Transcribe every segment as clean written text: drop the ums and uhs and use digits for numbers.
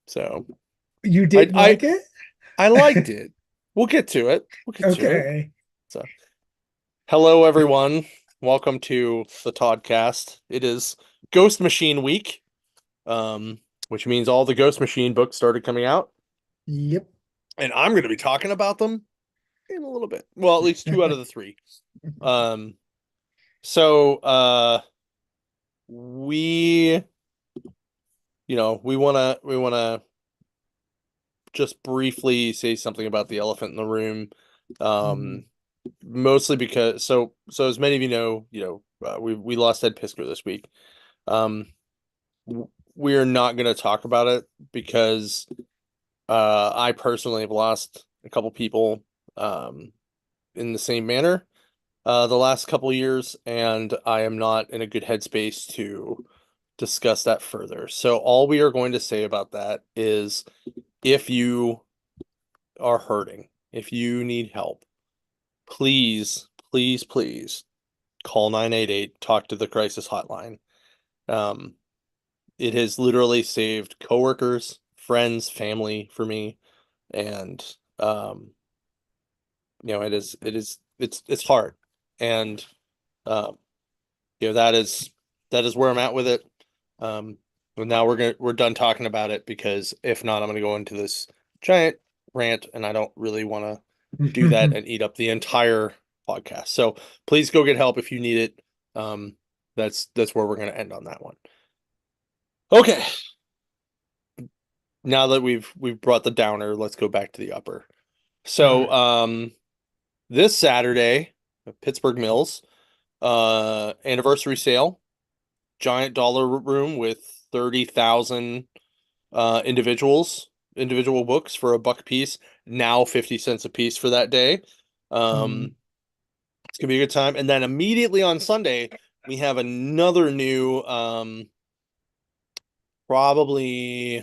So You I didn't I like it? I liked it. We'll get to it. We'll get to it. Okay. So hello everyone. Welcome to the Toddcast. It is Ghost Machine week, which means all the Ghost Machine books started coming out, Yep. and I'm going to be talking about them in a little bit. Well, at least two out of the three. Um, so we we wanna just briefly say something about the elephant in the room. Mm. Um, Mostly because so as many of we lost Ed Pisker this week. Um, we are not going to talk about it because I personally have lost a couple people in the same manner the last couple of years, and I am not in a good headspace to discuss that further. So all we are going to say about that is if you are hurting, if you need help, please, please, please call 988, talk to the crisis hotline. Um, it has literally saved coworkers, friends, family for me, and um, it's hard, and um, that is where I'm at with it. Um, but now we're done talking about it because if not, I'm gonna go into this giant rant, and I don't really want to do that and eat up the entire podcast. So please go get help if you need it. Um, that's where we're gonna end on that one. Okay, now that we've brought the downer, let's go back to the upper. All So right. this Saturday, Pittsburgh Mills anniversary sale, giant dollar room with 30,000 individual books for a buck a piece, now 50 cents a piece for that day. Mm. Um, it's gonna be a good time. And then immediately on Sunday, we have another new probably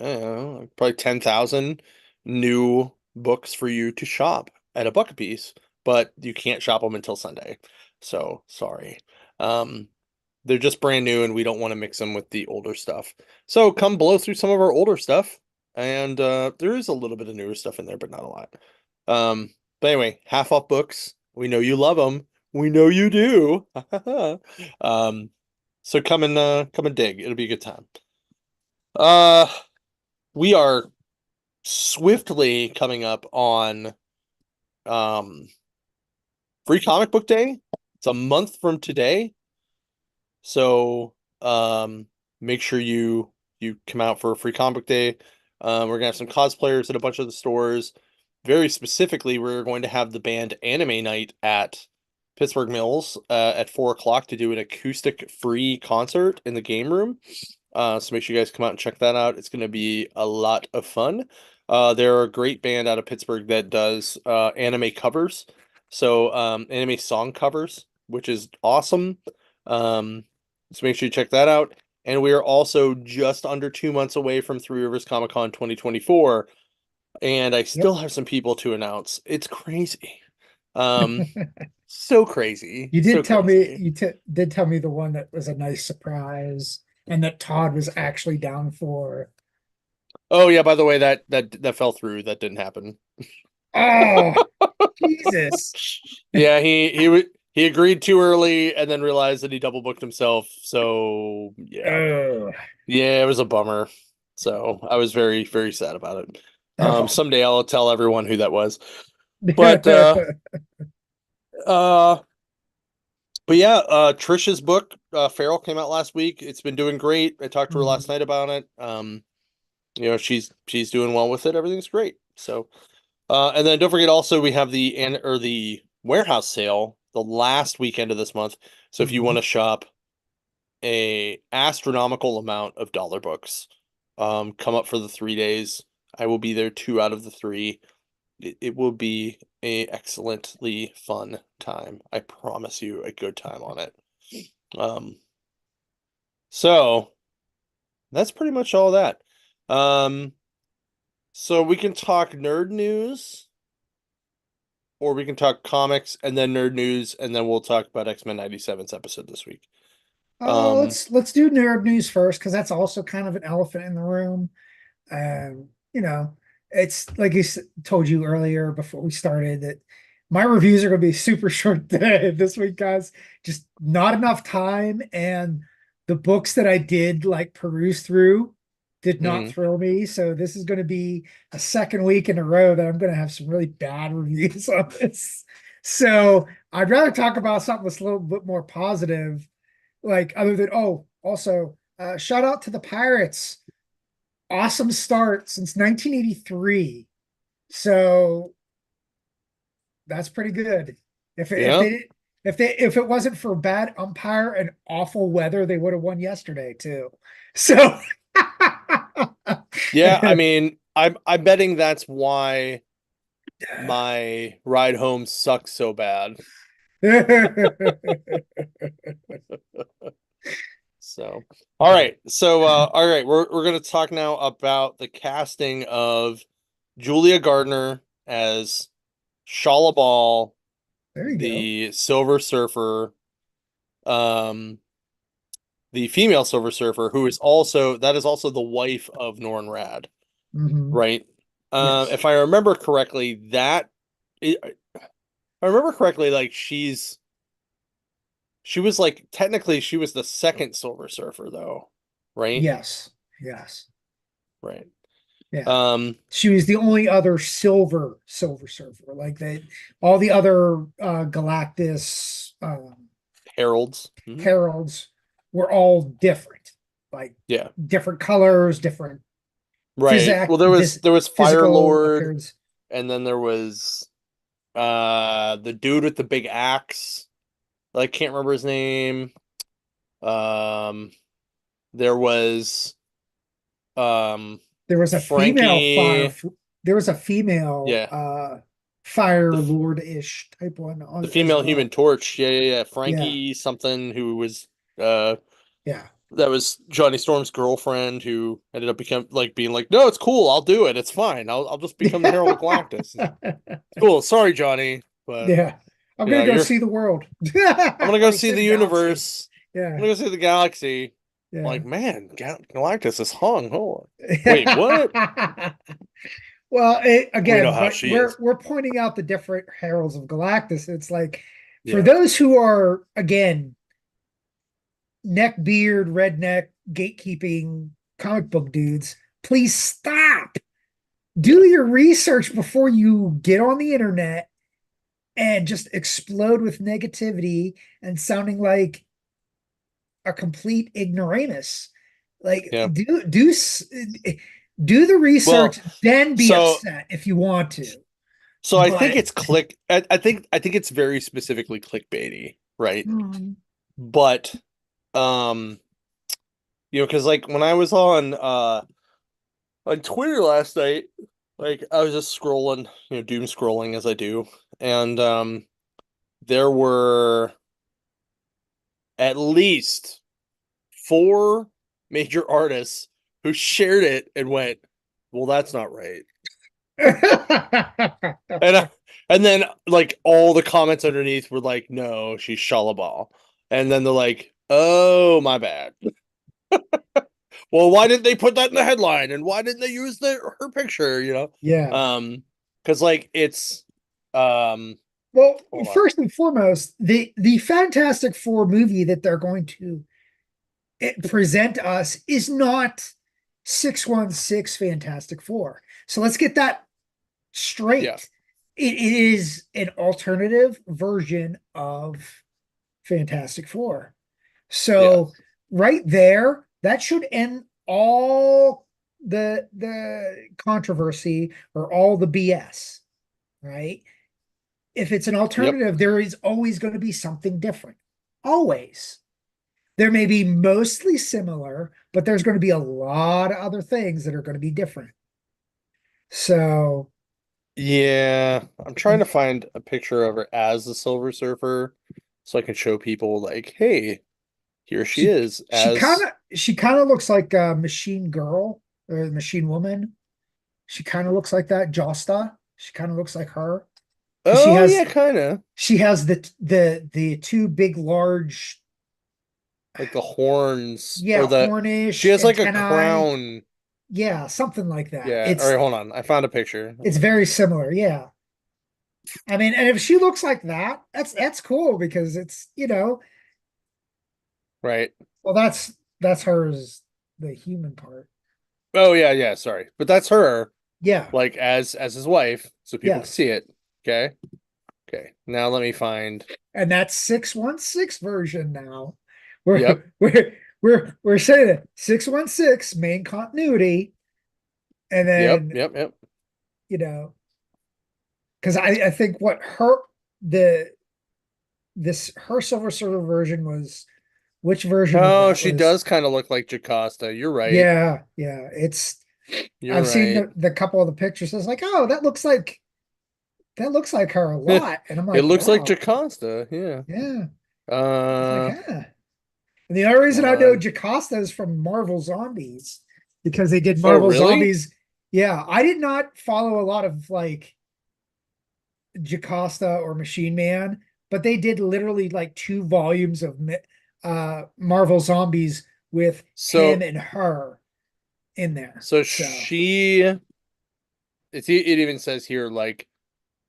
I don't know, probably 10,000 new books for you to shop at a buck a piece, but you can't shop them until Sunday. So sorry. Um, they're just brand new and we don't want to mix them with the older stuff. So come blow through some of our older stuff. And there is a little bit of newer stuff in there, but not a lot. But anyway, half off books. We know you love them. We know you do. um, so come and dig. It'll be a good time. Uh, we are swiftly coming up on um Free Comic Book Day. It's a month from today. So make sure you come out for a Free Comic Book Day. We're gonna have some cosplayers at a bunch of the stores. Very specifically, we're going to have the band Anime Night at Pittsburgh Mills at 4 o'clock to do an acoustic free concert in the game room. So make sure you guys come out and check that out. It's going to be a lot of fun. They're a great band out of Pittsburgh that does anime covers. So anime song covers, which is awesome. Um, so make sure you check that out. And we are also just under 2 months away from Three Rivers Comic Con 2024. And I Yep. still have some people to announce. It's crazy. Um, so crazy. You So did tell me crazy. you t did tell me the one that was a nice surprise and that Todd was actually down for. Oh yeah, by the way, that fell through. That didn't happen. Oh, Jesus. Yeah, he agreed too early and then realized that he double booked himself. So yeah. Oh. Yeah, it was a bummer. So I was very, very sad about it. Oh. Someday I'll tell everyone who that was. But uh but yeah, Trisha's book, Feral came out last week. It's been doing great. I talked to her last Mm. night about it. She's doing well with it. Everything's great. So and then don't forget also we have the warehouse sale the last weekend of this month. So if you want Mhm. to shop a astronomical amount of dollar books, come up for the 3 days. I will be there 2 out of the 3. It will be a excellently fun time. I promise you a good time on it. Um, so that's pretty much all that. Um, so we can talk nerd news or we can talk comics and then nerd news, and then we'll talk about X-Men 97's episode this week. Um, Let's do nerd news first because that's also kind of an elephant in the room. You know, it's like told you earlier before we started that my reviews are going to be super short today this week, guys. Just not enough time, and the books that I did like peruse through did not mhm. thrill me. So this is going to be a second week in a row that I'm going to have some really bad reviews on this. So I'd rather talk about something that's a little bit more positive, like other than also shout out to the Pirates, awesome start since 1983. So that's pretty good. If Yeah. they if it wasn't for bad umpire and awful weather, they would have won yesterday too. So Yeah, I mean, I'm betting that's why my ride home sucks so bad. So, all right. So, all right, we're gonna talk now about the casting of Julia Gardner as Shala Ball, there you go. the Silver Surfer, um, the female Silver Surfer, who is also that is also the wife of Norn Rad, Hmm. right? Yes. If I remember correctly, if I remember correctly, like she was like technically she was the second Silver Surfer though, right? Yes. Yes. Right. Yeah. Um, She was the only other silver surfer. Like they all the other Galactus Heralds. Mhm. heralds were all different. Like Yeah. different colors, different Right. Well, there was Fire physical Lord, appearance. and then there was the dude with the big axe. I can't remember his name. Um, there was um There was a female Frankie. there was a female Yeah. The fire lord-ish type one the as female Human well. Torch. Yeah, yeah, yeah. Yeah. Frankie something who was uh Yeah. that was Johnny Storm's girlfriend who ended up being like, no, it's cool, I'll do it, it's fine, I'll just become the Herald of Galactus. Cool, sorry, Johnny, but Yeah. I'm you gonna know, go you're see the world. I'm gonna go Or see see the the galaxy. universe. I'm Yeah. gonna go see the galaxy. I'm Yeah. like, man, Galactus is hung. Hold on. Wait, what? Well, We know again, how but she is. we're pointing out the different heralds of Galactus. It's like for Yeah, those who are again neck beard, redneck, gatekeeping comic book dudes, please stop. yeah, Do your research before you get on the internet and just explode with negativity and sounding like a complete ignoramus. Like yeah. do the Well, research, then be so upset if you want to. I think But it's click. I think it's very specifically clickbaity, right? mm, But um, because like when I was on Twitter last night, like I was just scrolling, doom scrolling as I do, and there were at least four major artists who shared it and went, "Well, that's not right." And and then like all the comments underneath were like, "No, she's Shalabal," and then they're like, "Oh, my bad." Well, why didn't they put that in the headline? And why didn't they use her picture? yeah. Because like it's Well, hold on. first and foremost, the Fantastic Four movie that they're going to present us is not 616 Fantastic Four. So let's get that Yeah, straight. It is an alternative version of Fantastic Four. yeah, So right there, that should end all the controversy or all the BS, right? If it's an yep. alternative, there is always going to be something different. Always. There may be mostly similar, but there's going to be a lot of other things that are going to be different. So, Yeah, I'm trying to find a picture of her as the Silver Surfer so I can show people like, hey, here she she is as she kind of looks like a machine girl or machine woman. She kind of looks like that. Josta. She kind of looks like her because oh yeah, kind of. she has the two big large like the horns or yeah, the she hornish, has like a antennae, crown. yeah, something like that. Yeah. All right, hold on. I found a picture. It's very similar, yeah. I mean, and if she looks like that, that's cool because it's, Right. well, that's hers, the human part. Oh yeah, yeah, sorry. But that's her, Yeah, like as his wife, so people can yes. see it. Okay. Okay. Now let me find. And that's 616 version now. Yep. We're saying it 616 main continuity, and Yep. then Yep. Yep. you know, because I think what the her Silver Surfer version was, which version of Oh, that she was, does kind of look like Jocasta. You're right. yeah, yeah. It's You're I've seen right. the couple of the pictures. It's like, oh, that looks like her a lot. And I'm It like, looks like wow, Jocasta. Yeah. yeah. It's like, Uh, huh. And the only come reason I know on. Jocasta is from Marvel Zombies because they did Oh, Marvel really? Zombies. Yeah, I did not follow a lot of like Jocasta or Machine Man, but they did literally like 2 volumes of Marvel Zombies with him So, and her in there. so So it even says here, like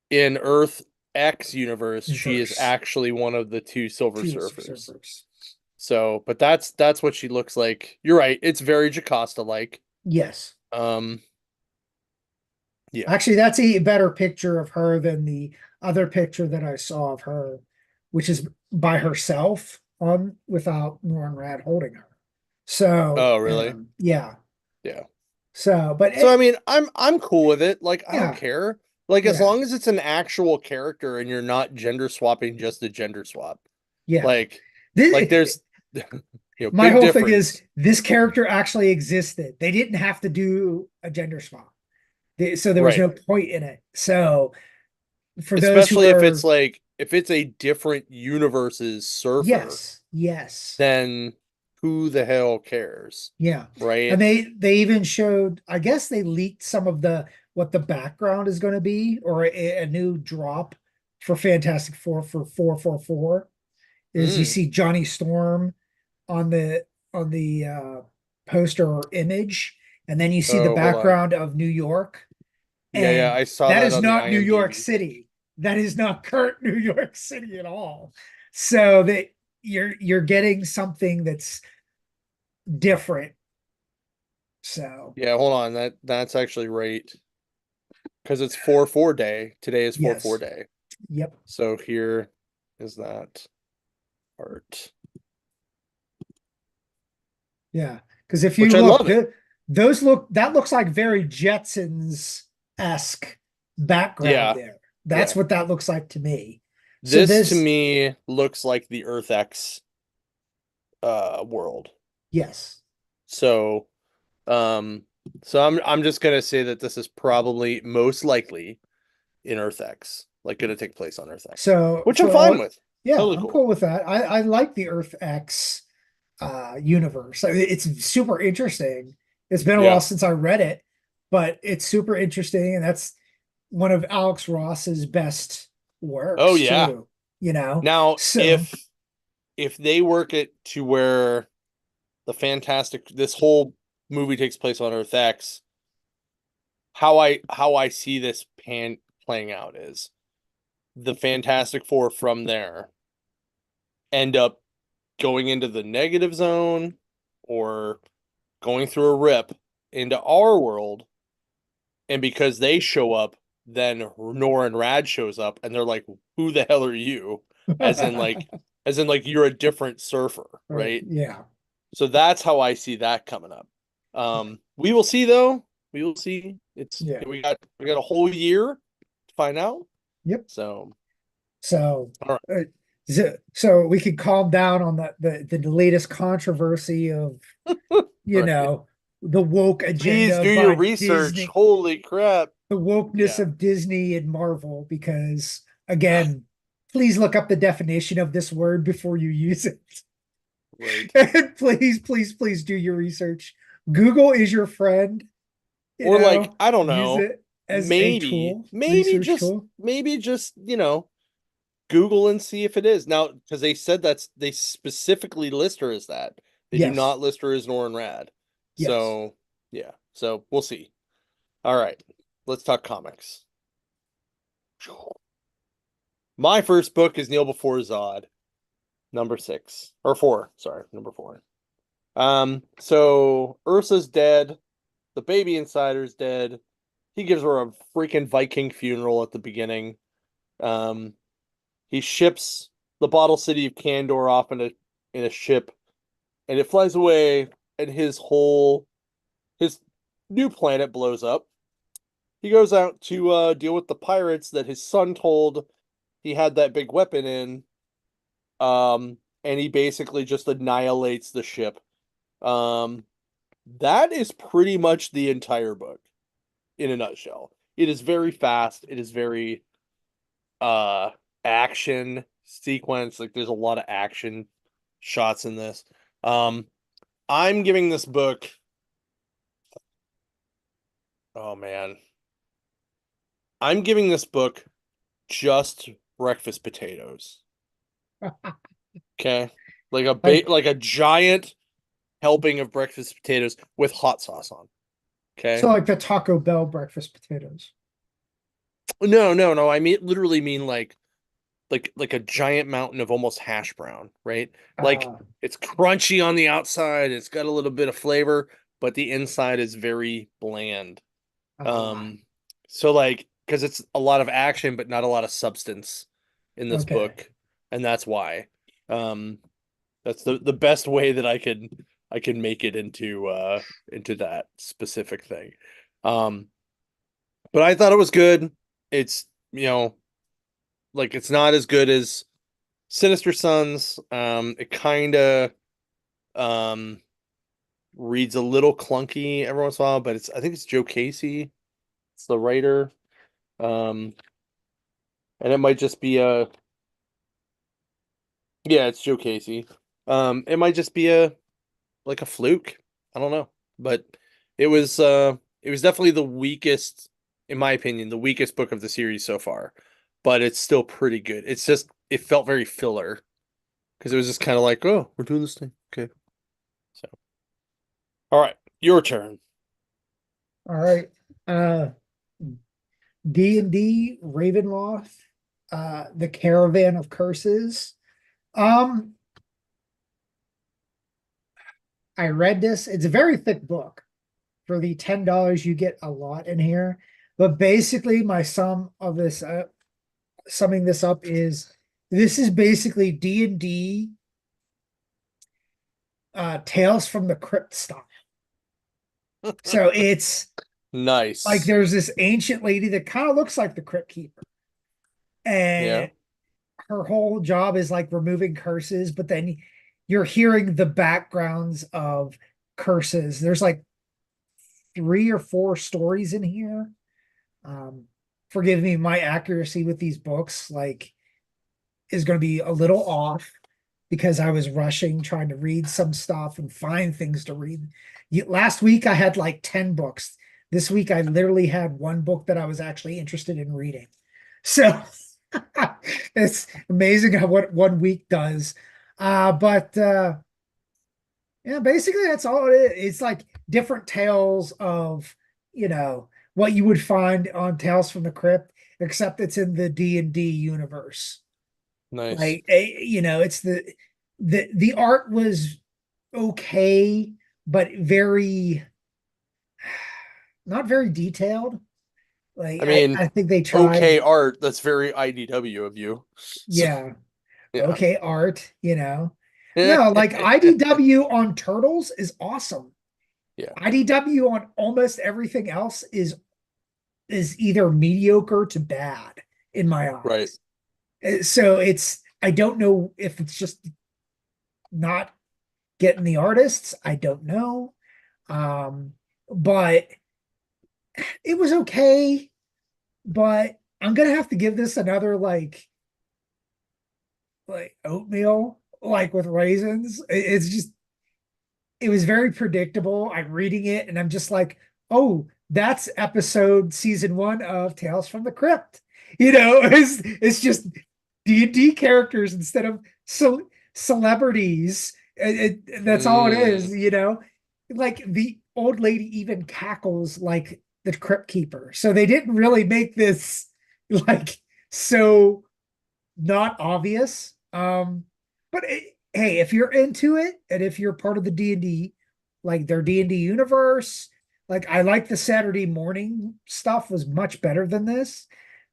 in Earth X universe, she is verse actually one of the two Silver two Surfers. surfers. So, but that's what she looks like. You're right. It's very Jocasta-like. Yes. Um, yeah. Actually, that's a better picture of her than the other picture that I saw of her, which is by herself on without Norrin Rad holding her. So, Oh, really? yeah. Yeah. So, but So I mean, I'm cool with it. Like I don't yeah, care. Like as yeah, long as it's an actual character and you're not gender swapping just a gender swap. yeah. Like like This, there's my big whole thing is difference. this character actually existed. They didn't have to do a gender swap. So there was Right. no point in it. So for those who Especially if it's are, like if it's a different universe's surfer, yes, yes. then who the hell cares? Yeah. And Right? they even showed, I guess they leaked some of the what the background is going to be, or a new drop for Fantastic Four for 444 is you Mm. see Johnny Storm on the poster or image, and then you see the Oh, hold on. background of New York, Yeah, yeah, and I saw that that is on the not New York IMDb. City. That is not current New York City at all. So that you're getting something that's different. So Yeah, hold on. That's actually right. Because it's 4/4 day. Today is 4/4 yes. day. Yep. So here is that art, Yeah. Because if which you I look, love it. that looks like very Jetsons-esque background Yeah, there. That's yeah. what that looks like to me. So This to this, me looks like the Earth X world. yes. So um so I'm just gonna say that this is probably most likely in Earth X, like gonna take place on Earth X, So which I'm for fine all, with. yeah, Totally I'm cool. cool with that. I like the Earth X universe. It's super interesting. It's been a while Yeah. since I read it, but it's super interesting, and that's one of Alex Ross's best Oh works yeah. too, you know. Now So if they work it to where the fantastic this whole movie takes place on Earth X, how I see this pan playing out is the Fantastic Four from there end up going into the negative zone or going through a rip into our world, and because they show up, then Nora and Rad shows up, and they're like, "Who the hell are you?" As in like, as in like you're a different surfer, right, right? yeah. So that's how I see that coming up. We will see though. We will see. It's Yeah. we got a whole year to find out. Yep. So So, all uh, so we could calm down on the latest controversy of, you right, right. know, the woke Please agenda do your by research. Disney, Holy crap! the wokeness Yeah, of Disney and Marvel, because again, please look up the definition of this word before you use it. right. And please do your research. Google is your friend, Or like I don't use know, it as a tool, research tool. maybe just Google and see if it is now, because they said they specifically list her as that. They do Yes. not list her as Norrin Rad. Yes. So yeah, so we'll see. All right, let's talk comics. My first book is Kneel Before Zod, number 6 or 4. Sorry, number 4. So Ursa's dead. The baby insider's dead. He gives her a freaking Viking funeral at the beginning. Um, he ships the bottle city of Kandor off in a ship, and it flies away, and his new planet blows up. He goes out to deal with the pirates that his son told he had that big weapon in, and he basically just annihilates the ship. Um, that is pretty much the entire book in a nutshell. It is very fast. It is very uh action sequence. Like there's a lot of action shots in this. Um, I'm giving this book, oh man, I'm giving this book just breakfast potatoes. Okay. Like, Like a giant helping of breakfast potatoes with hot sauce on. so Okay. like the Taco Bell breakfast potatoes. No. I mean literally mean like a giant mountain of almost hash brown, right? Like Uh, it's crunchy on the outside, it's got a little bit of flavor, but the inside is very bland. uh, Um, so like because it's a lot of action but not a lot of substance in this okay. book, and that's why. Um, that's the best way that I can make it into that specific thing. Um, but I thought it was good. It's, like it's not as good as Sinister Sons. It kind of um reads a little clunky every once in a while, but I think it's Joe Casey. It's the writer. Um, and it might just be a yeah, it's Joe Casey. It might just be a like a fluke. I don't know, but it was definitely the weakest, in my opinion, the weakest book of the series so far. But it's still pretty good. It's just it felt very filler because it was just kind of like, oh, we're doing this thing, okay. So, all right, your turn. All right. Uh, D&D Ravenloft, The Caravan of Curses. Um, I read this. It's a very thick book. For the $10, you get a lot in here. But basically, my summing this up is this is basically D&D Tales from the Crypt style. So it's like Nice. there's this ancient lady that kind of looks like the Crypt Keeper. Yeah. And her whole job is like removing curses, but then you're hearing the backgrounds of curses. There's like 3 or 4 stories in here. Um, Forgive me, my accuracy with these books like is going to be a little off because I was rushing trying to read some stuff and find things to read. Last week I had like 10 books. This week I literally had one book that I was actually interested in reading. So it's amazing how what one week does. But yeah, basically that's all it is. It's like different tales of, what you would find on Tales from the Crypt, except it's in the D&D universe. Nice. Like, it's the art was okay, but very not very detailed. Like I mean, I think they tried, okay art. That's very IDW of you. So, yeah, yeah. okay art. No, like IDW on Turtles is awesome. Yeah. IDW on almost everything else is either mediocre to bad in my Right. eyes. So I don't know if it's just not getting the artists. I don't know. Um, but it was okay. But I'm gonna have to give this another like oatmeal, like with raisins. It's just it was very predictable. I'm reading it and I'm just like, oh, that's episode season 1 of Tales from the Crypt. It's just D&D characters instead of celebrities. That's all it Mm, is, you know? Like the old lady even cackles like the Crypt Keeper. So they didn't really make this like so not obvious. But hey, if you're into it and if you're part of the D&D, like their D&D universe, like I like the Saturday morning stuff was much better than this.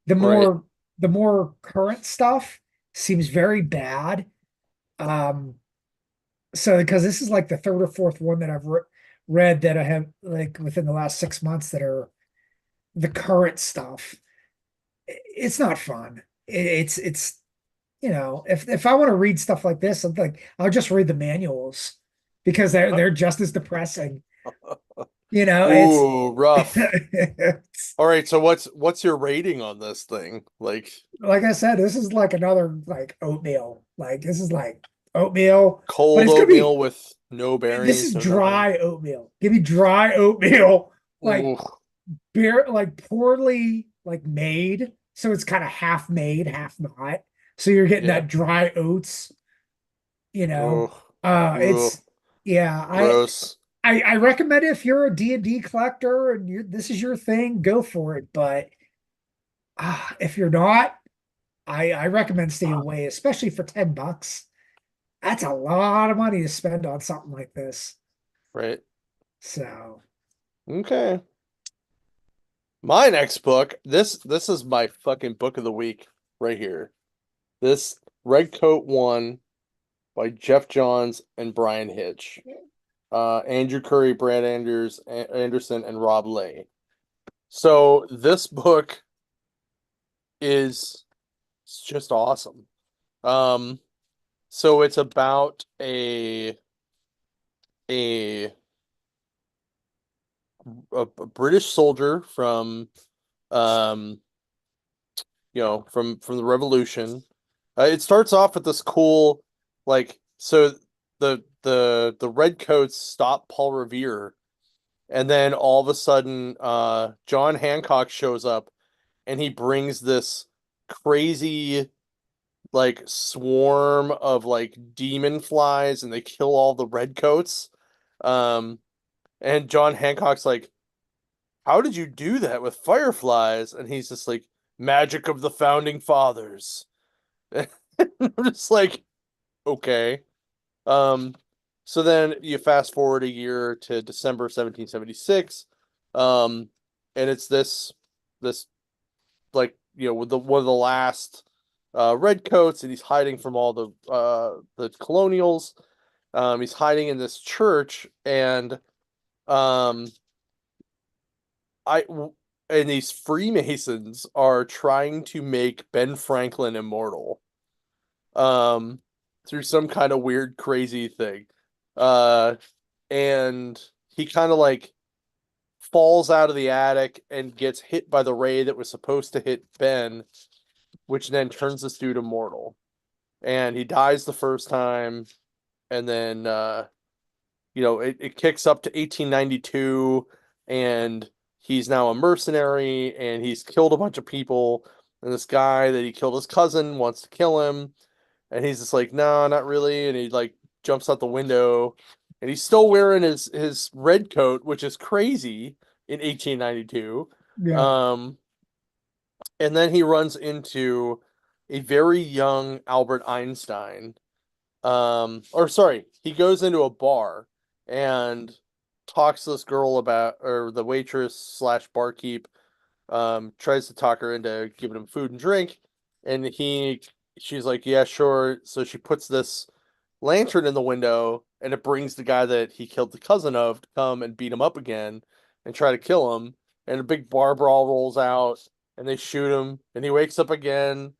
The right. more the more current stuff seems very bad. Um, so because this is like the third or fourth one that I've read that I have like within the last 6 months that are the current stuff. It's not fun. It's if I want to read stuff like this, I'm like I'll just read the manuals because they're just as depressing. You know, it's Ooh, rough. All right, so what's your rating on this thing? Like like I said, this is like another like oatmeal. Like this is like oatmeal, but cold it's gonna be oatmeal with no this berries, is no nothing. dry oatmeal. Give me dry oatmeal, like Ooh, beer, like poorly like made. So it's kind of half made, half not. So you're getting yeah. that dry oats, you Ooh, know. ooh, It's yeah, gross. I recommend it if you're a D&D collector and this is your thing, go for it. But if you're not, I recommend stay away, especially for $10. That's a lot of money to spend on something like this. Right. So Okay. My next book, this is my fucking book of the week right here. This Red Coat One by Jeff Johns and Brian Hitch. Andrew Curry, Brad Anderson, and Rob Lay. So this book is just awesome. Um, so it's about a a British soldier from um from the Revolution. It starts off with this cool so the Redcoats stop Paul Revere, and then all of a sudden John Hancock shows up and he brings this crazy like swarm of like demon flies and they kill all the redcoats. Um and John Hancock's like, "How did you do that with fireflies?" And he's just like, "Magic of the founding fathers." I'm just like, okay. Um, so then you fast forward a year to December 1776, um, and it's this like with the one of the last redcoats, and he's hiding from all the colonials. He's hiding in this church, and um, I and these Freemasons are trying to make Ben Franklin immortal. Um, through some kind of weird, crazy thing. Uh, and he kind of like falls out of the attic and gets hit by the ray that was supposed to hit Ben, which then turns this dude immortal. And he dies the first time, and then it kicks up to 1892, and he's now a mercenary, and he's killed a bunch of people. And this guy that he killed his cousin wants to kill him, and he's just like, no, not really. And he like jumps out the window, and he's still wearing his red coat, which is crazy in 1892. yeah. Um, and then he runs into a very young Albert Einstein. Or sorry, he goes into a bar and talks to this girl about, or the waitress slash barkeep, tries to talk her into giving him food and drink, and she's like, yeah, sure. So she puts this lantern in the window, and it brings the guy that he killed the cousin of to come and beat him up again and try to kill him. And a big bar brawl rolls out, and they shoot him, and he wakes up again.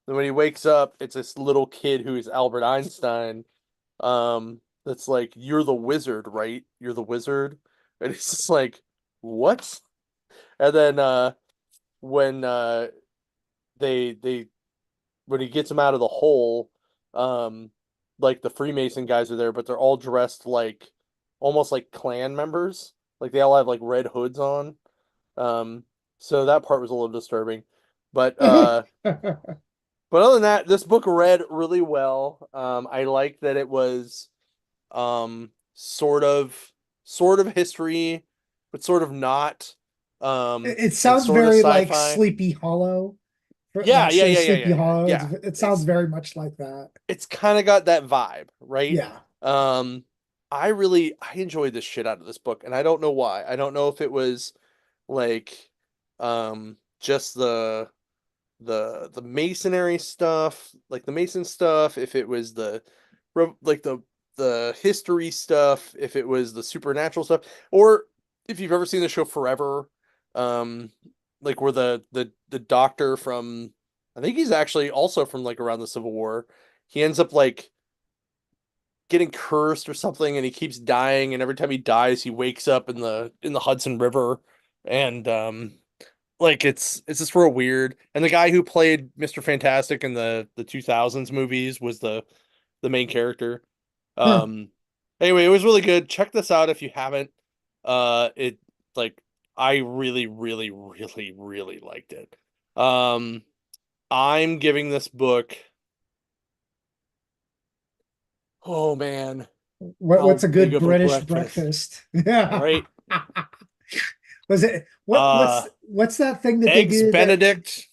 And when he wakes up, it's this little kid who is Albert Einstein. That's like, you're the wizard, right? You're the wizard. And it's just like, what? And then when they when he gets him out of the hole, um, like the Freemason guys are there, but they're all dressed like almost like clan members. Like they all have like red hoods on. Um, so that part was a little disturbing. But But other than that, this book read really well. I like that it was sort of history, but sort of not. It And sounds sort of very like sci-fi. Sleepy Hollow. Yeah, That yeah, show yeah, yeah, Sleepy yeah, yeah. Hollow. Yeah. It sounds It's very much like that. it's kind of got that vibe, right? Yeah. Um, I enjoyed the shit out of this book, and I don't know why. I don't know if it was like just the masonry stuff, like the mason stuff, if it was like the history stuff, if it was the supernatural stuff, or if you've ever seen the show Forever, um, like where the doctor from, I think he's actually also from like around the Civil War. He ends up like getting cursed or something, and he keeps dying, and every time he dies, he wakes up in the Hudson River, and like it's just real weird. And the guy who played Mr. Fantastic in the 2000s movies was the main character. Huh. Um anyway, it was really good. Check this out if you haven't. It like I really really liked it. Um I'm giving this book, oh man, What's how a big good of a British breakfast. breakfast? All Yeah. right. Was it Uh what's that thing that they Eggs do that Benedict,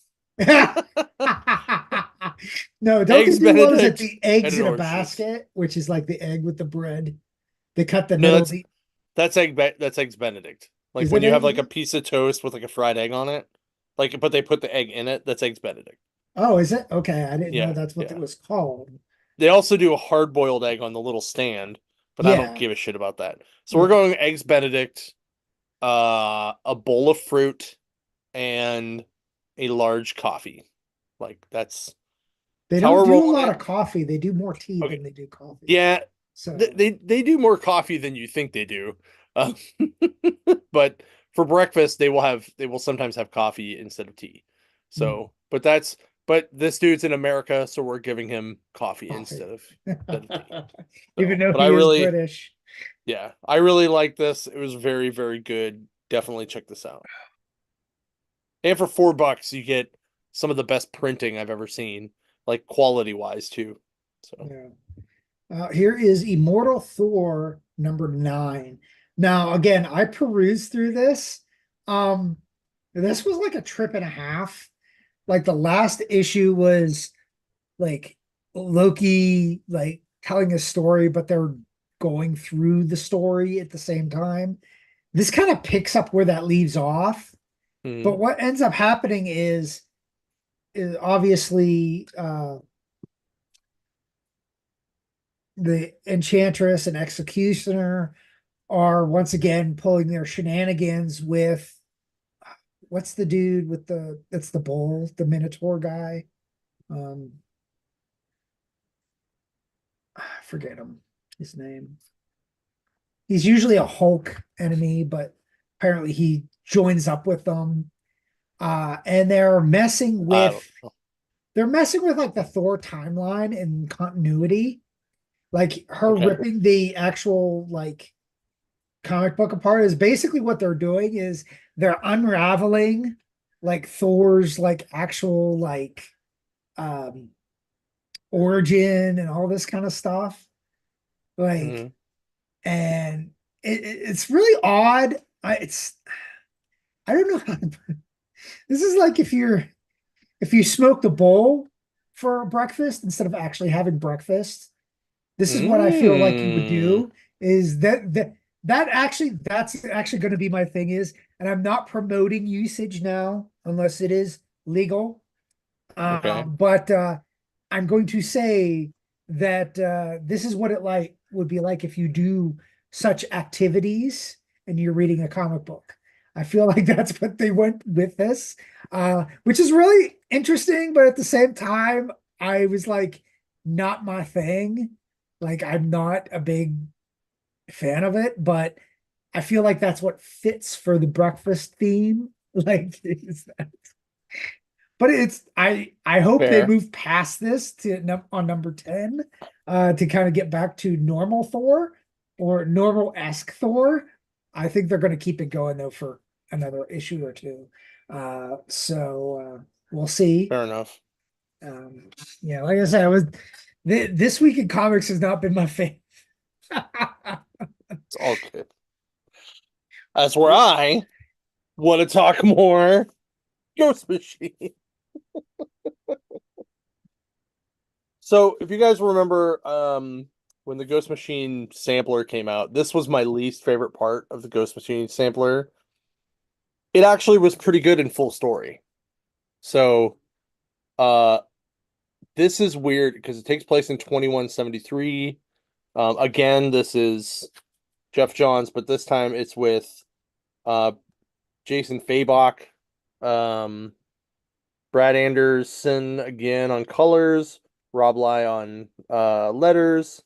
No, don't they Eggs do what was it? Benedict The and eggs an in a orange juice. basket, which is like the egg with the bread. They cut the No, middle. The that's eggs Benedict. Like is when it you have like a egg? piece of toast with like a fried egg on it, like but they put the egg in it. That's eggs Benedict. Oh, is it? Okay, I didn't know Yeah, that's what it yeah. was called. They also do a hard boiled egg on the little stand, but I don't Yeah, give a shit about that. So we're yeah. going eggs Benedict, a bowl of fruit, and a large coffee. Like They that's how don't we're do a rolling lot it. of coffee. They do more tea Okay. than they do coffee. Yeah, So, they do more coffee than you think they do. Um, but for breakfast, they will sometimes have coffee instead of tea. mm, So, but this dude's in America, so we're giving him coffee coffee. instead of tea. Even So, though but he is British. I really like this. It was very good. Definitely check this out. And for $4, you get some of the best printing I've ever seen, like quality wise too. So, Yeah. Here is Immortal Thor #9. Now, again, I perused through this. Um, this was like a trip and a half. Like the last issue was like Loki like telling a story, but they're going through the story at the same time. This kind of picks up where that leaves off. mhm. But what ends up happening is obviously the Enchantress and Executioner are once again pulling their shenanigans with what's the dude with the that's the bull, the Minotaur guy. Um, I forget his name. He's usually a Hulk enemy, but apparently he joins up with them. And I don't know. they're messing with like the Thor timeline and continuity. Like her Okay. ripping the actual like comic book apart is basically what they're doing is they're unraveling like Thor's like actual like um origin and all this kind of stuff. Like Hmm. and it's really odd. I don't know how to this is like if you smoked a bowl for breakfast instead of actually having breakfast. This is what I feel like you would Mm. do is that's actually going to be my thing is, and I'm not promoting usage now unless it is legal. Okay. But I'm going to say that this is what it like would be like if you do such activities and you're reading a comic book. I feel like that's what they went with this, which is really interesting. But at the same time, I was like, not my thing. Like, I'm not a big fan of it, but I feel like that's what fits for the breakfast theme. Like, but I hope they Fair. move past this to on #10 to kind of get back to normal Thor or normal-esque Thor. I think they're going to keep it going though for another issue or two. So we'll see. Fair enough. Um, yeah, like I said, I was this week in comics has not been my favorite. It's all good. That's where I want to talk more Ghost Machine. So, if you guys remember, when the Ghost Machine sampler came out, this was my least favorite part of the Ghost Machine sampler. It actually was pretty good in full story. So, uh, this is weird because it takes place in 2173. Again, this is Jeff Johns, but this time it's with uh, Jason Fabok, um, Brad Anderson again on colors, Rob Lai on letters.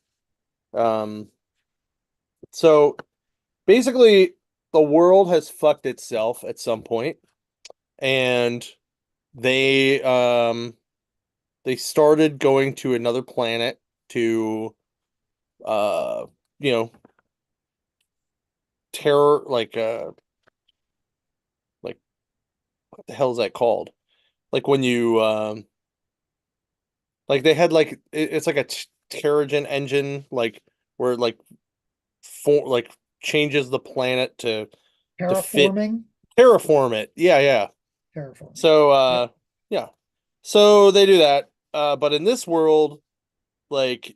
Um, so basically, the world has fucked itself at some point, and they they started going to another planet to uh you know terror like what the hell is that called? Like when you like they had it's like a Terrigen engine where it like changes the planet to fit Terraforming, terraform it. Yeah, yeah. terraforming. So Yep. yeah. So they do that. But in this world, like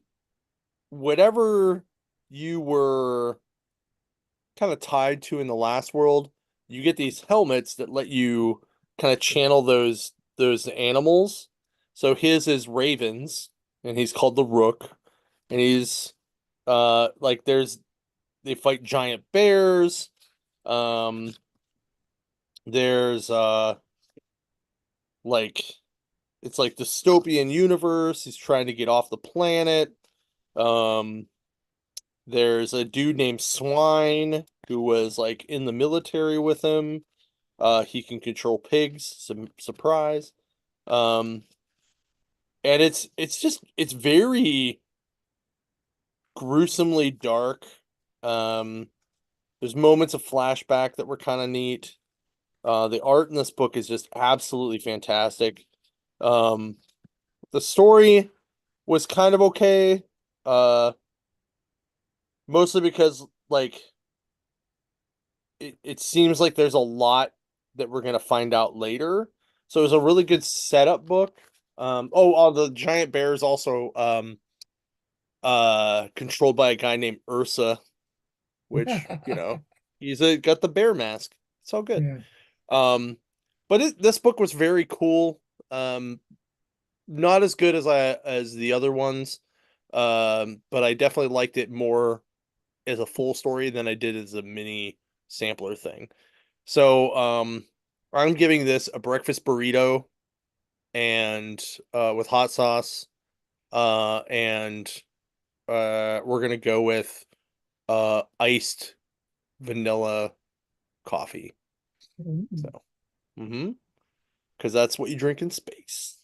whatever you were kind of tied to in the last world, you get these helmets that let you kind of channel those animals. So his is ravens, and he's called the Rook, and he's like they fight giant bears. Um, there's like it's like dystopian universe. He's trying to get off the planet. Um, there's a dude named Swine who was like in the military with him. He can control pigs. Some surprise. Um, and it's very gruesomely dark. Um, there's moments of flashback that were kind of neat. The art in this book is just absolutely fantastic. Um, the story was kind of okay. Uh, Mostly because it seems like there's a lot that we're gonna find out later. So it was a really good setup book. The giant bear is also controlled by a guy named Ursa, which, he's got the bear mask. It's all good. Yeah. Um, but this book was very cool. Um, not as good as the other ones. But I definitely liked it more as a full story than I did as a mini sampler thing. So, I'm giving this a breakfast burrito and with hot sauce. And we're gonna go with iced vanilla coffee. So, mm-hmm, because that's what you drink in space.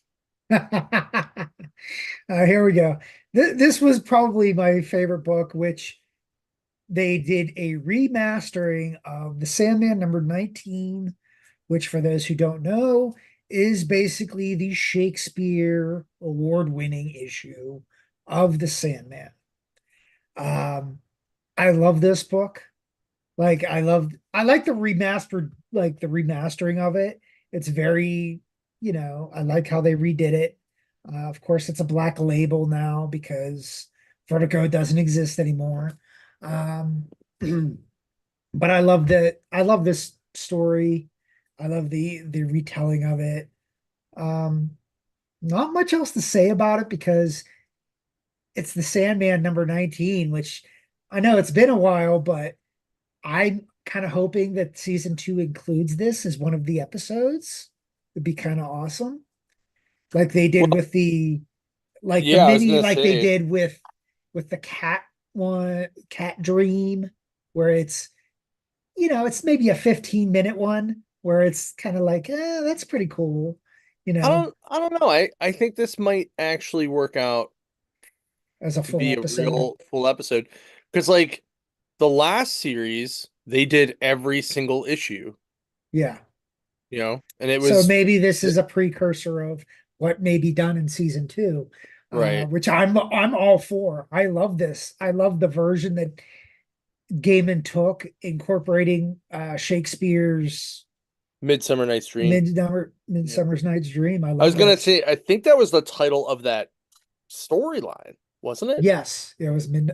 Here we go. This was probably my favorite book, which they did a remastering of The Sandman number 19, which, for those who don't know, is basically the Shakespeare award-winning issue of The Sandman. Um, I love this book. I like the remastering of it. It's very, I like how they redid it. Of course, it's a black label now because Vertigo doesn't exist anymore. Um, but I love this story. I love the retelling of it. Um, Not much else to say about it because it's the Sandman number 19, which I know it's been a while, but I'm kind of hoping that season two includes this as one of the episodes. It'd be kind of awesome. Like they did Well, with the yeah, I was mini, gonna like they say, did with the cat one, Cat Dream, where it's maybe a 15-minute one where it's kind of like, that's pretty cool, you know, I don't know. I think this might actually work out as a to full be a episode. real full episode because like the last series they did every single issue, Yeah. and it So was maybe this is a precursor of what may be done in season two, Right. which I'm all for. I love this. I love the version that Gaiman took, incorporating Shakespeare's Midsummer Night's Dream. Yeah. Midsummer's Night's Dream. I I was love gonna that. say, I think that was the title of that storyline, wasn't it? Yes, it was mid,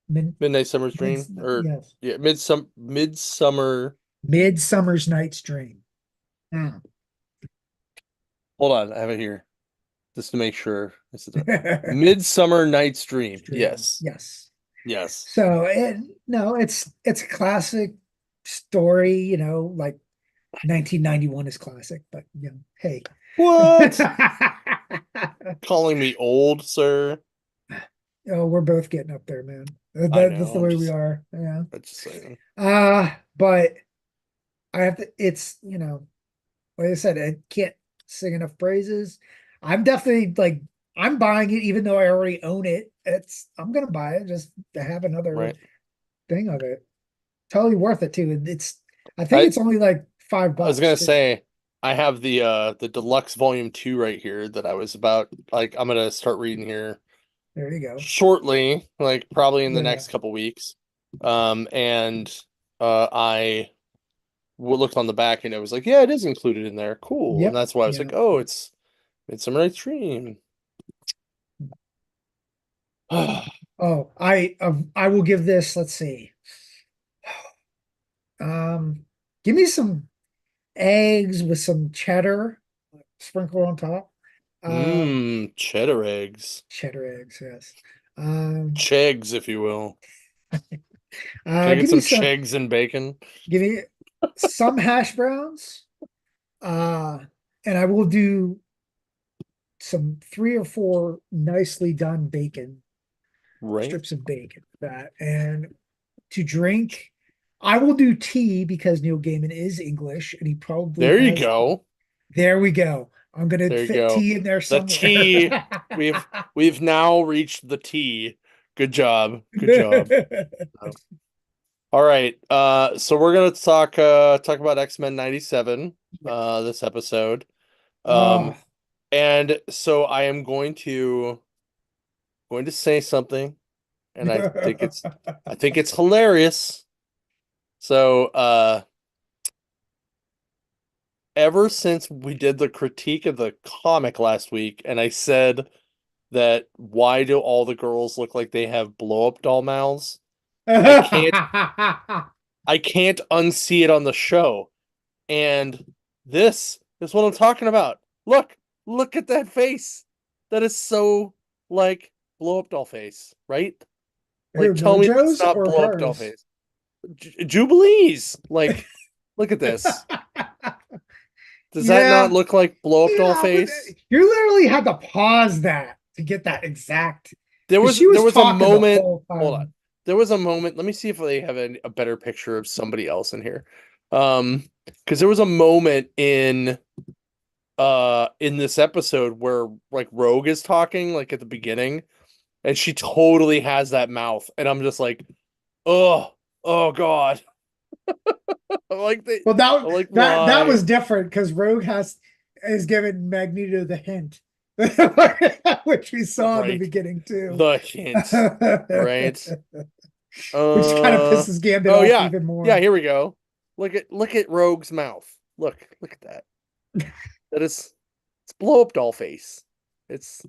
Midnight Summer's mid Dream, or yes, yeah, Midsummer. Midsummer's Night's Dream. Mm. Hold on, I have it here just to make sure. This is a Midsummer Night's Dream. Dream. Yes, Yes. yes. So no, it's a classic story, like 1991 is classic, but hey. What? Calling me old, sir? Oh, we're both getting up there, man. I That's know. the way we are. Yeah. I'm just saying. But I have to, like I said, I can't sing enough praises. I'm definitely like, I'm buying it even though I already own it. I'm gonna buy it just to have another Right. thing of it. Totally worth it too. I think I it's only like I was $5 gonna too. say I have the deluxe volume 2 right here that I was about like I'm gonna start reading here There you go. shortly, like probably in the Yeah. next couple weeks. And I looked on the back and it was like, yeah, it is included in there. Cool. And Yep. that's why I was like, Yeah. oh, it's Midsummer Night's Dream. Oh, I will give this, let's see. Give me some eggs with some cheddar sprinkled on top. Cheddar eggs. Cheddar eggs, yes. Um, Chegs, if you will. Can I get give me some some, chegs and bacon? give me some hash browns. Uh, and I will do some 3 or 4 nicely done bacon, Right. strips of bacon, that. And to drink, I will do tea because Neil Gaiman is English and he probably There you has. go. There we go. I'm gonna There you fit go. tea in there The somewhere. T. We've now reached the T. Good job. Good job. All right. So we're gonna talk about X-Men 97 this episode. Oh, Um and so I am going to say something and I think it's hilarious. So ever since we did the critique of the comic last week and I said that why do all the girls look like they have blow up doll mouths? I can't I can't unsee it on the show. And this is what I'm talking about. Look at that face. That is so like blow up doll face, right? who, Like tell me that's Mojo's not or blow up doll hers? face. Jubilees. Like look at this. Does that not Yeah, look like blow up doll yeah, but face? you literally had to pause that to get that exact There because was she there was was a talking the moment. whole Hold on. time. There was a moment. Let me see if they have a better picture of somebody else in here. Because there was a moment in this episode where like Rogue is talking like at the beginning, and she totally has that mouth, and I'm just like, oh, oh God. Well, I'm like, that why? was different because Rogue is giving Magneto the hint, which we saw in the Right. beginning too. The hint. Right. Which kind of Uh pisses Gambit oh off yeah. even Yeah, more. here we go. Look at Rogue's mouth. Look at that. That is it's blow up doll face. It's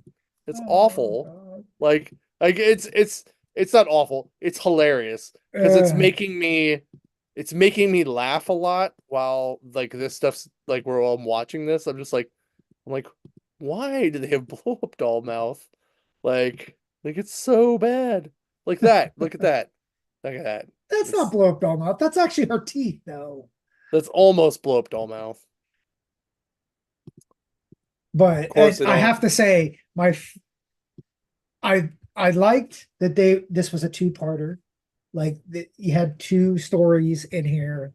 it's Oh awful. God. Like it's not awful. It's hilarious because it's making me laugh a lot while like this stuff's like we're all watching this. I'm like, why do they have blow up doll mouth? Like it's so bad. Like that. Look at that. Look at that. That's not It's blow up doll mouth. That's actually her teeth, though. that's almost blow up doll mouth. Of But course they I don't. have to say, I liked that this was a two-parter. Like you had 2 stories in here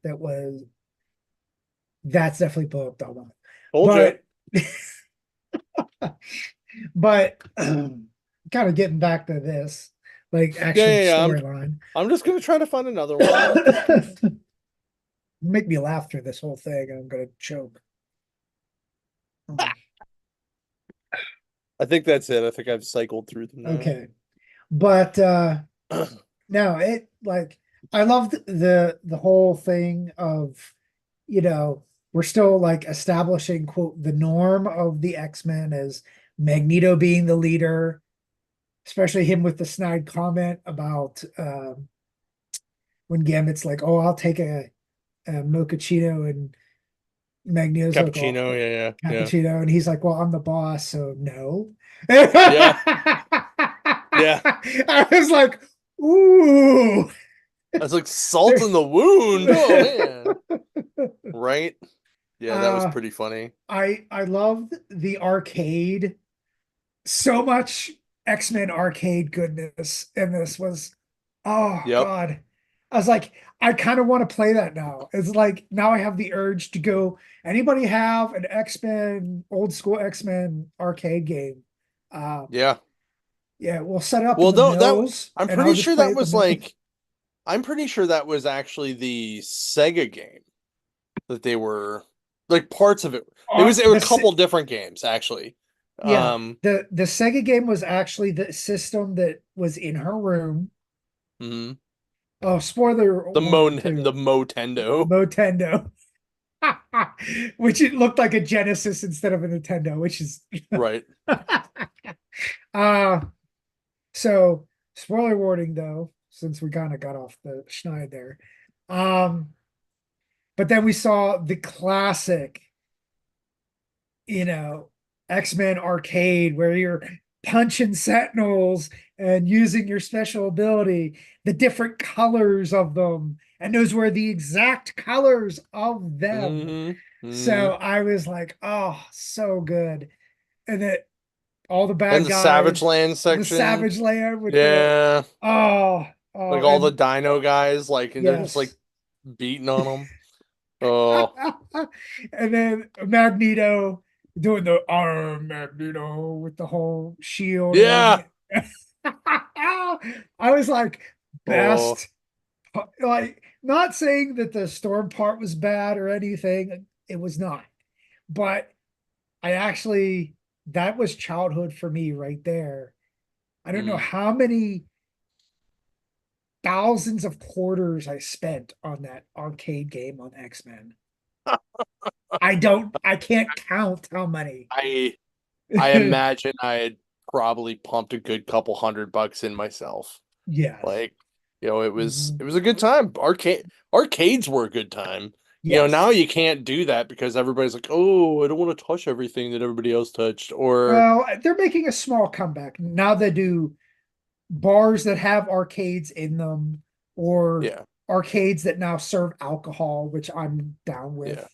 that's definitely blow up doll mouth. Told you. But but kind of getting back to this, like Yeah, actual yeah, yeah. storyline. I'm just gonna try to find another one. Make me laugh through this whole thing, and I'm gonna choke. I think that's it. I think I've cycled through them Okay. But now. no, it like I loved the whole thing of, you know, we're still like establishing quote the norm of the X-Men as Magneto being the leader, especially him with the snide comment about when Gambit's like, "Oh, I'll take a mochaccino," and Magneto's like, "Oh, Cappuccino, yeah, yeah, cappuccino," and he's like, "Well, I'm the boss, so no." yeah, yeah. I was like, "Ooh." That's like salt in the wound. Oh man, right? Yeah, that was Uh, pretty funny. I loved the arcade so much. X-Men arcade goodness, and this was, oh Yep. God. I was like, I kind of want to play that now. It's like now I have the urge to go. Anybody have an X-Men, old school X-Men arcade game? Uh Yeah. yeah, we'll set it up in Well, the no, that mills I'm and I'll pretty just sure play that at the was mills. like I'm pretty sure that was actually the Sega game that they were like parts of it. It was a couple different games actually. Yeah, Um, the Sega game was actually the system that was in her room. mhm. Oh, spoiler warning The too. Motendo. Motendo. Which it looked like a Genesis instead of a Nintendo, which is Right. uh so spoiler warning though, since we kind of got off the schneid there. Um, but then we saw the classic, you know, X-Men arcade where you're punching sentinels and using your special ability, the different colors of them, and those were the exact colors of them. Hmm. So Hmm. I was like, oh, so good. And that all the And bad the Savage guys, Land the section. Savage Land with the Yeah. oh, oh, Like all the and Dino guys, like, and they're just like yes. beating on them. Oh, And then Magneto doing the arm Magneto with the whole shield and yeah. everything. I was like, Oh, best. Like, not saying that the storm part was bad or anything. It was not. But I actually, that was childhood for me right there. I don't know mm. how many thousands of quarters I spent on that arcade game on X-Men. I can't count how many. I I imagine I had probably pumped a good couple $100 in myself. Yes. Like, you know, Mhm. it was a good time. Arcades were a good time. You know, now Yes. you can't do that because everybody's like, "Oh, I don't want to touch everything that everybody else touched." Or Well, they're making a small comeback. Now they do bars that have arcades in them or yeah, arcades that now serve alcohol, which I'm down yeah. with.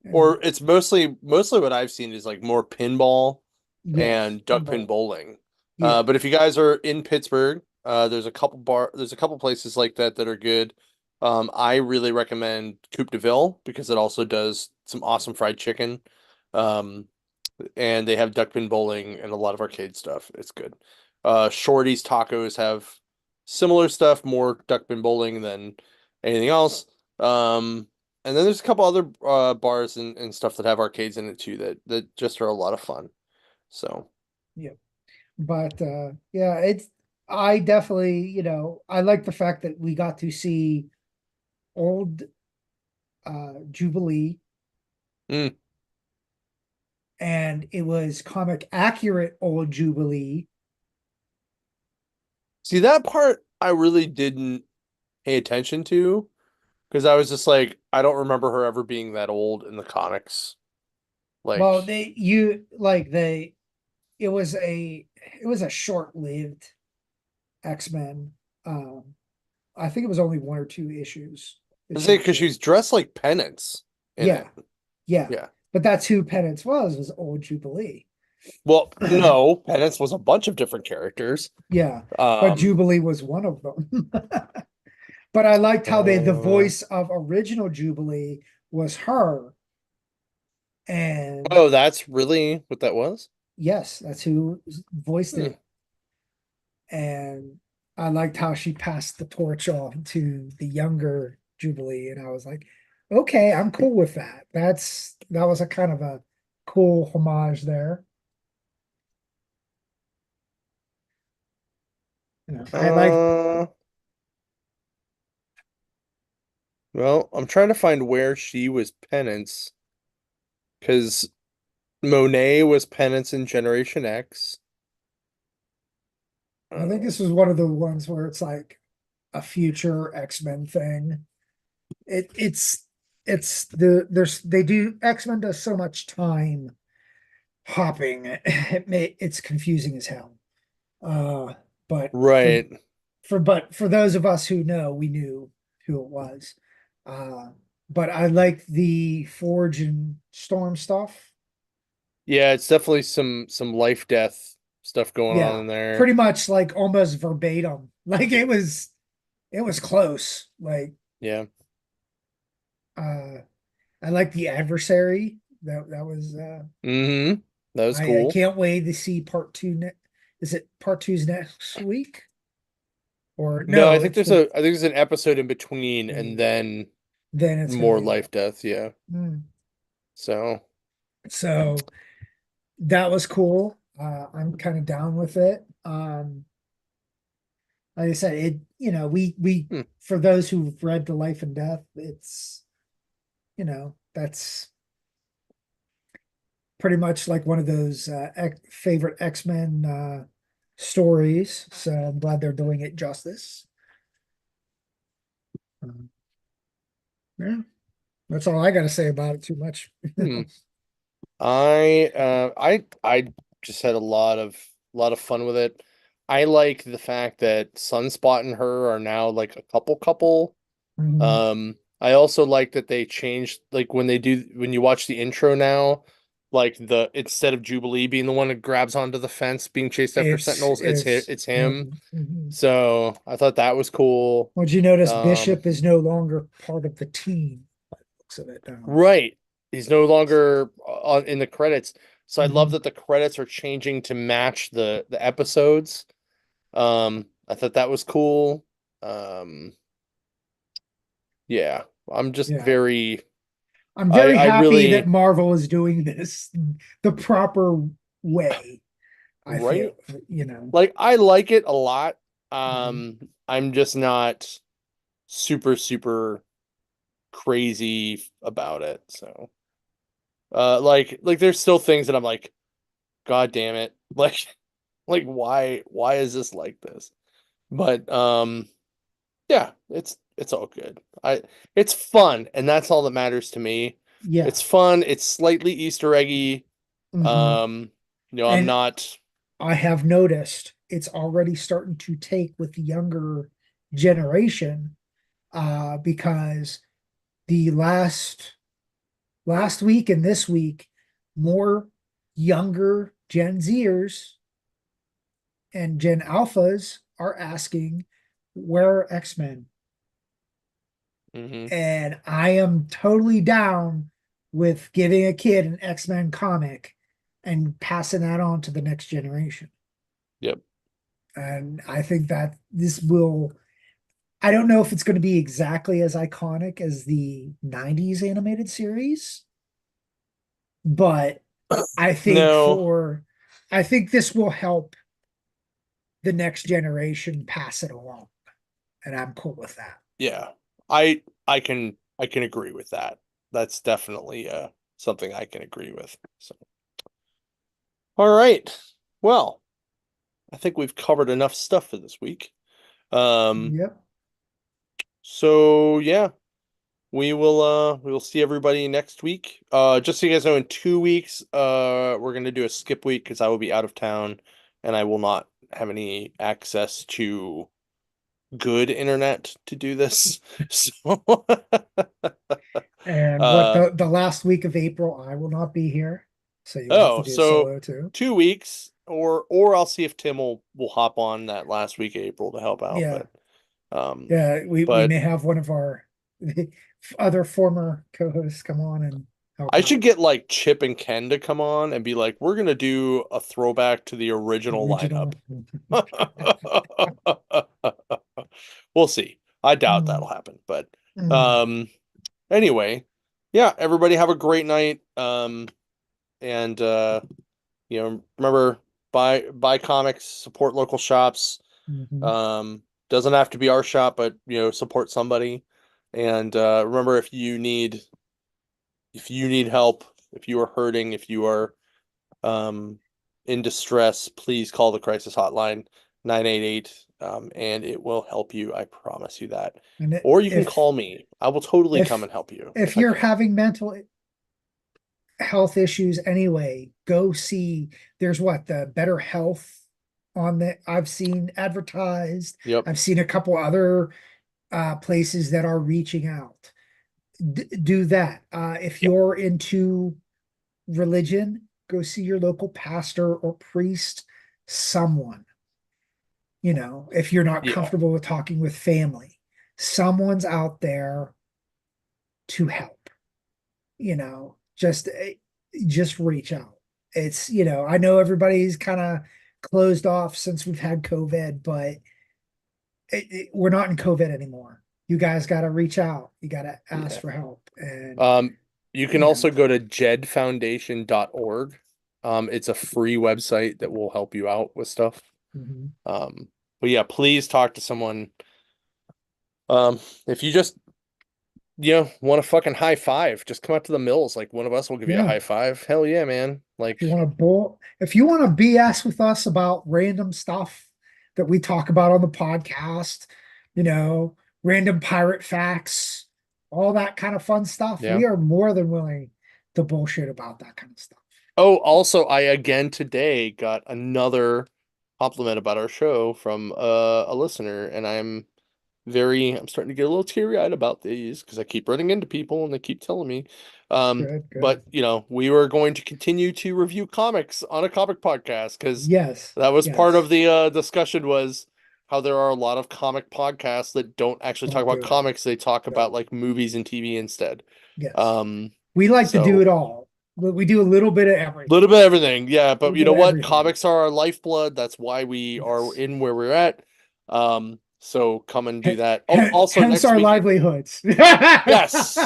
And Or it's mostly what I've seen is like more pinball yes, and duck pin pinball. bowling. Yeah. But if you guys are in Pittsburgh, there's a couple places like that that are good. I really recommend Coupe de Ville because it also does some awesome fried chicken. Um, and they have duck pin bowling and a lot of arcade stuff. It's good. Shorty's Tacos have similar stuff, more duck pin bowling than anything else. Um, and then there's a couple other bars and stuff that have arcades in it too that just are a lot of fun. So, Yeah. But yeah, it's I definitely, I like the fact that we got to see old Jubilee, mm. and it was comic accurate old Jubilee. See that part I really didn't pay attention to because I was just like, I don't remember her ever being that old in the comics. Well, Like, it was a short-lived X-Men. Um, I think it was only one or two issues that I she say because appeared. she's dressed like Penance in Yeah, it. yeah. Yeah. But that's who Penance was old Jubilee. Well, no, Penance was a bunch of different characters. Yeah, but Um, Jubilee was one of them. But I liked how the uh, voice of original Jubilee was her. And oh, that's really what that was? yes, that's who voiced Hmm. it. And I liked how she passed the torch on to the younger Jubilee. And I was like, okay, I'm cool with that. That was a kind of a cool homage there. I like. Uh, well, I'm trying to find where she was Penance because Monet was Penance in Generation X. I think Uh, this was one of the ones where it's like a future X-Men thing. It's there's they do X-Men does so much time hopping. It's confusing as hell. Uh, but right. for those of us who know, we knew who it was. Uh, but I like the Forge and Storm stuff. Yeah, it's definitely some life death stuff going on Yeah, in there. pretty much like almost verbatim. Like it was close. Like Yeah. uh I like the adversary. That was Mm-hmm. That was I cool. can't wait to see part two is it part two's next week? Or No, no, it's I think there's an episode in between and then then it's gonna more be life death, yeah. mm. So, So that was cool. I'm kind of down with it. Like I said, we hmm, for those who've read The Life and Death, it's that's pretty much like one of those favorite X-Men stories. So I'm glad they're doing it justice. Um, yeah, that's all I got to say about it. Too much. hmm. I just had a lot of fun with it. I like the fact that Sunspot and her are now like a couple. Mhm. I also like that they changed like when you watch the intro now, like the instead of Jubilee being the one that grabs onto the fence being chased after Sentinels, It's it's him. him. Mhm. So I thought that was cool. Would you notice Um, Bishop is no longer part of the team? Looks of it now. right. He's no longer on in the credits. So I love Mhm. that the credits are changing to match the episodes. I thought that was cool. Um, yeah, I'm just Yeah. very I'm very I happy that really Marvel is doing this the proper way. I feel, right. you know. Like I like it a lot. Mhm. I'm just not super crazy about it. So, like there's still things that I'm like, God damn it. Like why is this like this? But yeah, it's all good. It's fun and that's all that matters to me. Yeah. It's fun, it's slightly Easter eggy. Hmm. Um, I'm And not I have noticed it's already starting to take with the younger generation, because the last week and this week, more younger Gen Zers and Gen Alphas are asking, where are X-Men? mhm, And I am totally down with giving a kid an X-Men comic and passing that on to the next generation. yep. And I think that this will, I don't know if it's going to be exactly as iconic as the 90s animated series, but I think No, for, I think this will help the next generation pass it along. And I'm cool with that. yeah. I can agree with that. That's definitely something I can agree with. So, all right. Well, I think we've covered enough stuff for this week. Um, Yep. so yeah, we will see everybody next week. Just so you guys know, in 2 weeks, we're gonna do a skip week because I will be out of town and I will not have any access to good internet to do this. So And what uh the last week of April, I will not be here. So you'll have to oh, do so solo too. 2 weeks or I'll see if Tim will hop on that last week of April to help out. Yeah. Um Yeah. We but may have one of our other former co-hosts come on and help I should out. get like Chip and Ken to come on and be like, we're gonna do a throwback to the original lineup. Original. We'll see. I doubt Mm, that'll happen, but mm. um anyway, yeah, everybody have a great night. And remember buy comics, support local shops. Hmm. Doesn't have to be our shop, but support somebody. And remember, if you need help, if you are hurting, if you are um, in distress, please call the crisis hotline 988, and it will help you. I promise you that. And Or you can if call me. I will totally come if and help you if if I you're can. having mental health issues anyway, go see. There's what, the Better Health on the I've seen advertised. Yep. I've seen a couple other places that are reaching out. Do that. If Yep. you're into religion, go see your local pastor or priest, someone. If you're not Yeah. comfortable with talking with family, someone's out there to help. you know, just just reach out. I know everybody's kind of closed off since we've had COVID, but we're not in COVID anymore. You guys got to reach out. You got to ask Yeah. for help. And, Um, you can you know, also go to jedfoundation.org. It's a free website that will help you out with stuff. mhm. Um, but yeah, please talk to someone. If you just want a fucking high five, just come out to the mills. Like one of us will give you a Yeah. high five. Hell yeah, man. Like, If you want to BS with us about random stuff that we talk about on the podcast, you know, random pirate facts, all that kind of fun stuff, yeah. we are more than willing to bullshit about that kind of stuff. Oh, also, I again today got another compliment about our show from a listener, and I'm starting to get a little teary-eyed about these because I keep running into people and they keep telling me. Good, good. But we were going to continue to review comics on a comic podcast because Yes, that was part yes. of the discussion was how there are a lot of comic podcasts that don't actually talk Don't about do it. comics, they talk about No, like movies and TV instead. yes. Um, We like to do so it all. We do a little bit of everything. little bit of everything, yeah. A But little you bit know of what? everything. Comics are our lifeblood. That's why we are Yes. in where we're at. So come and do that. Oh, also Hence next our week, livelihoods. yes,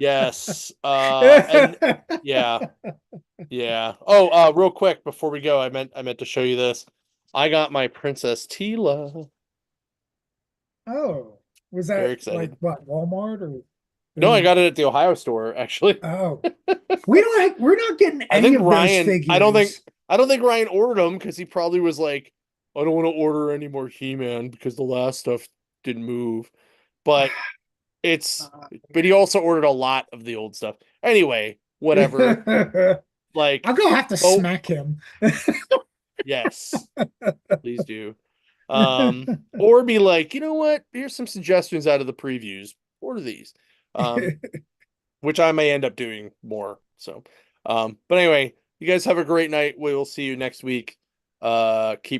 yes, and yeah, yeah. Oh, real quick before we go, I meant to show you this. I got my Princess Tila. Oh, was Very that like excited. what, Walmart or No, I who? got it at the Ohio store actually. Oh, we're not getting I any think of those Ryan. I don't think. figures. I don't think Ryan ordered them because he probably was like, I don't want to order any more He-Man because the last stuff didn't move. But it's. But he also ordered a lot of the old stuff. Anyway, whatever. I'm Like, gonna have to oh smack him. yes, please do. Or be like, you know what? Here's some suggestions out of the previews. Order these. Um, which I may end up doing more. So, but anyway, you guys have a great night. We will see you next week. Keep